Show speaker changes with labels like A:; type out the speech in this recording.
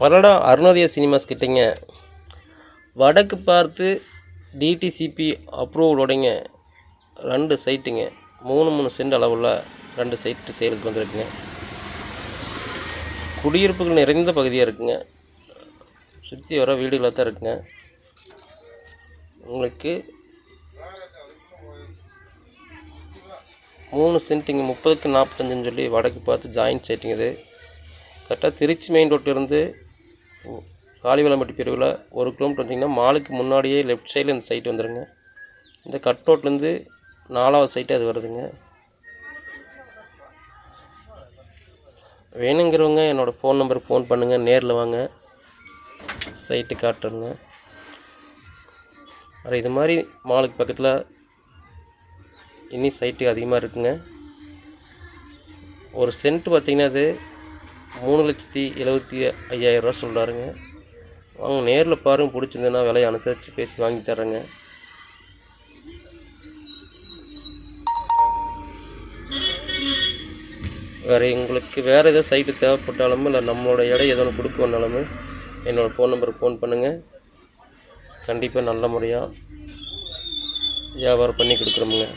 A: Palladam அருணோதய cinemas கிட்டேங்க வடக்கு பார்த்து DTCP அப்ரூவலோடைங்க 2 சைட்டுங்க 3 send அளவுள்ள 2 சைட்டு சேலுக்கு வந்துருக்குங்க. குடியிருப்புகள் நிறைந்த பகுதியாக இருக்குங்க. சுற்றி வர வீடுகளாக தான் இருக்குங்க. உங்களுக்கு 3 சென்ட்டுங்க 30க்கு 45ன்னு சொல்லி வடக்கு பார்த்து ஜாயின்ட் சைட்டுங்க. இது கரெக்டாக திருச்சி மெயின் ரோட்டிலிருந்து காளிவளம்பட்டி பிரிவில் 1 கிலோமீட்டர் வந்தீங்கன்னா மாலுக்கு முன்னாடியே லெஃப்ட் சைடில் இந்த சைட்டு வந்துடுங்க. இந்த கட் ரோட்லேருந்து 4வது சைட்டு அது வருதுங்க. வேணுங்கிறவங்க என்னோடய ஃபோன் நம்பருக்கு ஃபோன் பண்ணுங்கள், நேரில் வாங்க, சைட்டு காட்டுறேங்க. அது இது மாதிரி மாலுக்கு பக்கத்தில் இன்னும் சைட்டு அதிகமாக இருக்குங்க. ஒரு சென்ட் பார்த்திங்கன்னா அது 3,75,000 ரூபா சொல்கிறாருங்க. வாங்க நேரில் பாருங்கள், பிடிச்சிருந்ததுன்னா விலையை அனுசரித்து பேசி வாங்கி தர்றேங்க. உங்களுக்கு வேறு எதாவது சைட்டு தேவைப்பட்டாலும் இல்லை நம்மளோட எடை எதோ ஒன்று கொடுக்கணுன்னாலும் என்னோடய ஃபோன் நம்பருக்கு ஃபோன் பண்ணுங்கள். கண்டிப்பாக நல்ல முறையாக வியாபாரம் பண்ணி கொடுக்குறோமுங்க.